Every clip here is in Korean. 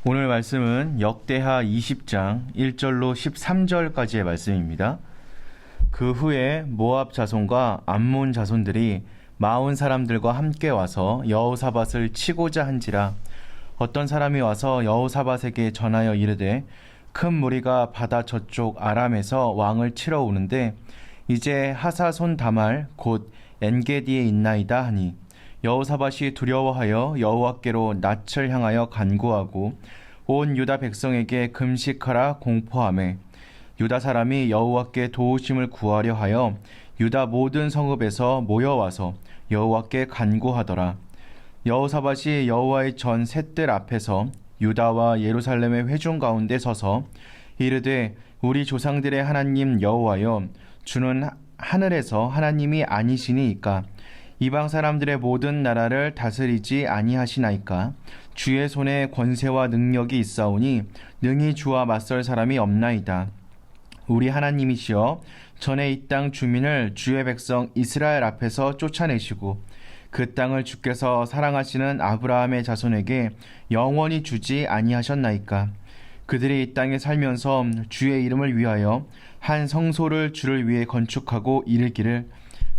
오늘 말씀은 역대하 20장 1절로 13절까지의 말씀입니다. 그 후에 모압 자손과 암몬 자손들이 마온 사람들과 함께 와서 여호사밧을 치고자 한지라. 어떤 사람이 와서 여호사밧에게 전하여 이르되 큰 무리가 바다 저쪽 아람에서 왕을 치러 오는데 이제 하사손 다말 곧 엔게디에 있나이다 하니, 여호사밧이 두려워하여 여호와께로 낯을 향하여 간구하고 온 유다 백성에게 금식하라 공포하매, 유다 사람이 여호와께 도우심을 구하려 하여 유다 모든 성읍에서 모여와서 여호와께 간구하더라. 여호사밧이 여호와의 전 셋들 앞에서 유다와 예루살렘의 회중 가운데 서서 이르되, 우리 조상들의 하나님 여호와여, 주는 하늘에서 하나님이 아니시니이까 이방 사람들의 모든 나라를 다스리지 아니하시나이까. 주의 손에 권세와 능력이 있사오니 능히 주와 맞설 사람이 없나이다. 우리 하나님이시여, 전에 이 땅 주민을 주의 백성 이스라엘 앞에서 쫓아내시고 그 땅을 주께서 사랑하시는 아브라함의 자손에게 영원히 주지 아니하셨나이까. 그들이 이 땅에 살면서 주의 이름을 위하여 한 성소를 주를 위해 건축하고 이르기를,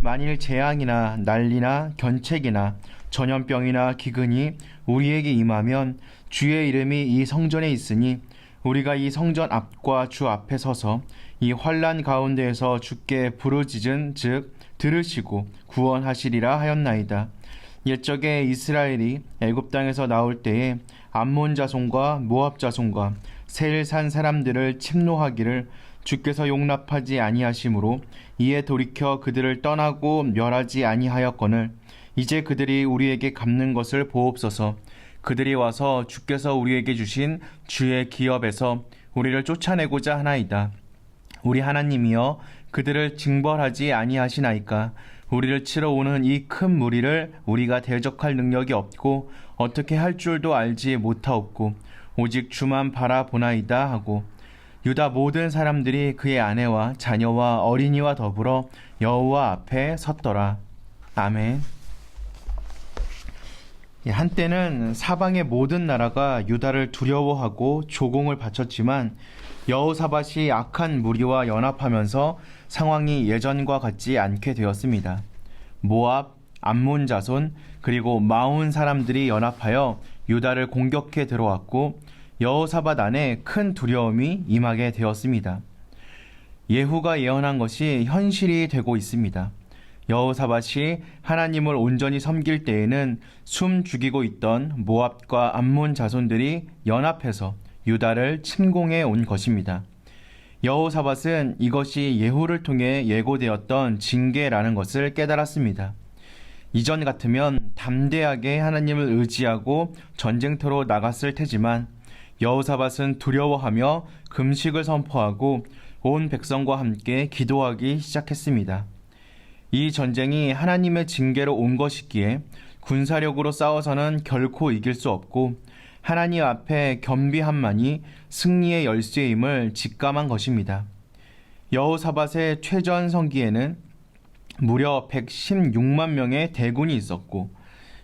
만일 재앙이나 난리나 견책이나 전염병이나 기근이 우리에게 임하면 주의 이름이 이 성전에 있으니 우리가 이 성전 앞과 주 앞에 서서 이 환난 가운데에서 주께 부르짖은 즉 들으시고 구원하시리라 하였나이다. 옛적에 이스라엘이 애굽 땅에서 나올 때에 암몬 자손과 모압 자손과 세일 산 사람들을 침노하기를 주께서 용납하지 아니하심으로 이에 돌이켜 그들을 떠나고 멸하지 아니하였거늘, 이제 그들이 우리에게 갚는 것을 보옵소서. 그들이 와서 주께서 우리에게 주신 주의 기업에서 우리를 쫓아내고자 하나이다. 우리 하나님이여, 그들을 징벌하지 아니하시나이까. 우리를 치러 오는 이 큰 무리를 우리가 대적할 능력이 없고 어떻게 할 줄도 알지 못하옵고 오직 주만 바라보나이다 하고, 유다 모든 사람들이 그의 아내와 자녀와 어린이와 더불어 여호와 앞에 섰더라. 아멘. 한때는 사방의 모든 나라가 유다를 두려워하고 조공을 바쳤지만 여호사밧이 악한 무리와 연합하면서 상황이 예전과 같지 않게 되었습니다. 모압, 암몬 자손, 그리고 마온 사람들이 연합하여 유다를 공격해 들어왔고 여호사밧 안에 큰 두려움이 임하게 되었습니다. 예후가 예언한 것이 현실이 되고 있습니다. 여호사밧이 하나님을 온전히 섬길 때에는 숨 죽이고 있던 모압과 암몬 자손들이 연합해서 유다를 침공해 온 것입니다. 여호사밧은 이것이 예후를 통해 예고되었던 징계라는 것을 깨달았습니다. 이전 같으면 담대하게 하나님을 의지하고 전쟁터로 나갔을 테지만 여호사밧은 두려워하며 금식을 선포하고 온 백성과 함께 기도하기 시작했습니다. 이 전쟁이 하나님의 징계로 온 것이기에 군사력으로 싸워서는 결코 이길 수 없고 하나님 앞에 겸비함만이 승리의 열쇠임을 직감한 것입니다. 여호사밧의 최전성기에는 무려 116만 명의 대군이 있었고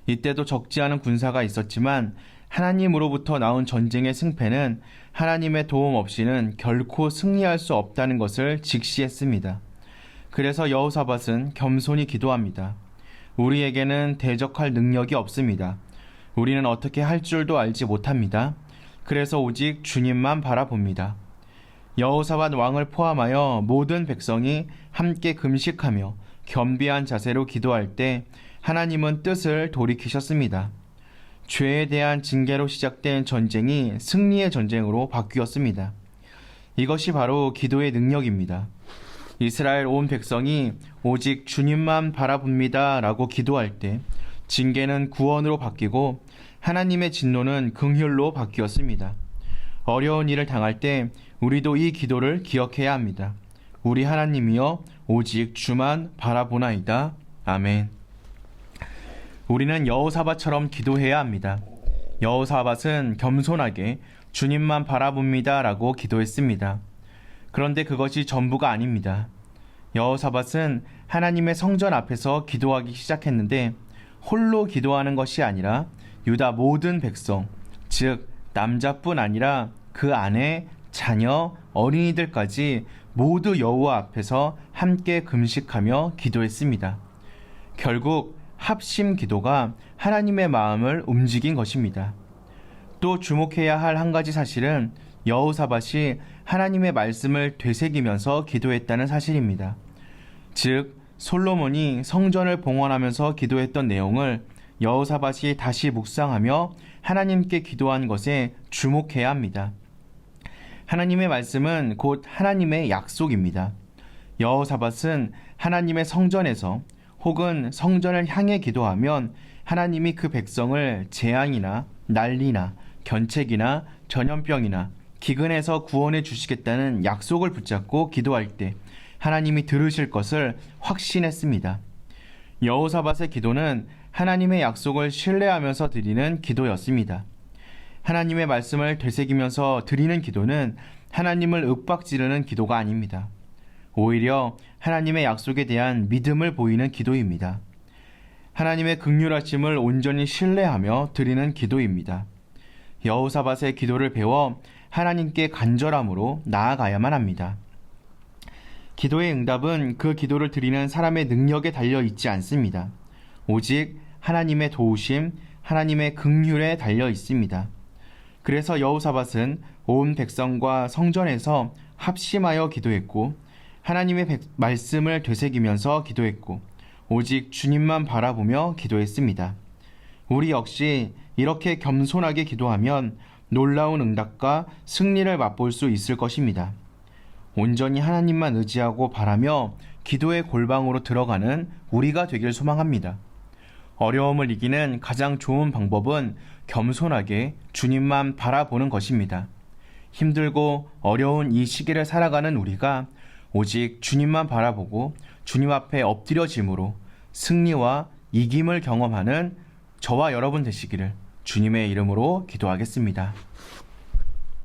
이때도 적지 않은 군사가 있었지만 하나님으로부터 나온 전쟁의 승패는 하나님의 도움 없이는 결코 승리할 수 없다는 것을 직시했습니다. 그래서 여호사밧은 겸손히 기도합니다. 우리에게는 대적할 능력이 없습니다. 우리는 어떻게 할 줄도 알지 못합니다. 그래서 오직 주님만 바라봅니다. 여호사밧 왕을 포함하여 모든 백성이 함께 금식하며 겸비한 자세로 기도할 때 하나님은 뜻을 돌이키셨습니다. 죄에 대한 징계로 시작된 전쟁이 승리의 전쟁으로 바뀌었습니다. 이것이 바로 기도의 능력입니다. 이스라엘 온 백성이 오직 주님만 바라봅니다 라고 기도할 때 징계는 구원으로 바뀌고 하나님의 진노는 긍휼로 바뀌었습니다. 어려운 일을 당할 때 우리도 이 기도를 기억해야 합니다. 우리 하나님이여, 오직 주만 바라보나이다. 아멘. 우리는 여호사밧처럼 기도해야 합니다. 여호사밧은 겸손하게 주님만 바라봅니다 라고 기도했습니다. 그런데 그것이 전부가 아닙니다. 여호사밧은 하나님의 성전 앞에서 기도하기 시작했는데 홀로 기도하는 것이 아니라 유다 모든 백성, 즉 남자뿐 아니라 그 아내, 자녀, 어린이들까지 모두 여호와 앞에서 함께 금식하며 기도했습니다. 결국 합심 기도가 하나님의 마음을 움직인 것입니다. 또 주목해야 할 한 가지 사실은 여호사밧이 하나님의 말씀을 되새기면서 기도했다는 사실입니다. 즉 솔로몬이 성전을 봉헌하면서 기도했던 내용을 여호사밧이 다시 묵상하며 하나님께 기도한 것에 주목해야 합니다. 하나님의 말씀은 곧 하나님의 약속입니다. 여호사밧은 하나님의 성전에서 혹은 성전을 향해 기도하면 하나님이 그 백성을 재앙이나 난리나 견책이나 전염병이나 기근에서 구원해 주시겠다는 약속을 붙잡고 기도할 때 하나님이 들으실 것을 확신했습니다. 여호사밧의 기도는 하나님의 약속을 신뢰하면서 드리는 기도였습니다. 하나님의 말씀을 되새기면서 드리는 기도는 하나님을 윽박지르는 기도가 아닙니다. 오히려 하나님의 약속에 대한 믿음을 보이는 기도입니다. 하나님의 긍휼하심을 온전히 신뢰하며 드리는 기도입니다. 여호사밧의 기도를 배워 하나님께 간절함으로 나아가야만 합니다. 기도의 응답은 그 기도를 드리는 사람의 능력에 달려 있지 않습니다. 오직 하나님의 도우심, 하나님의 긍휼에 달려 있습니다. 그래서 여호사밧은 온 백성과 성전에서 합심하여 기도했고 하나님의 말씀을 되새기면서 기도했고 오직 주님만 바라보며 기도했습니다. 우리 역시 이렇게 겸손하게 기도하면 놀라운 응답과 승리를 맛볼 수 있을 것입니다. 온전히 하나님만 의지하고 바라며 기도의 골방으로 들어가는 우리가 되길 소망합니다. 어려움을 이기는 가장 좋은 방법은 겸손하게 주님만 바라보는 것입니다. 힘들고 어려운 이 시기를 살아가는 우리가 오직 주님만 바라보고 주님 앞에 엎드려짐으로 승리와 이김을 경험하는 저와 여러분 되시기를 주님의 이름으로 기도하겠습니다.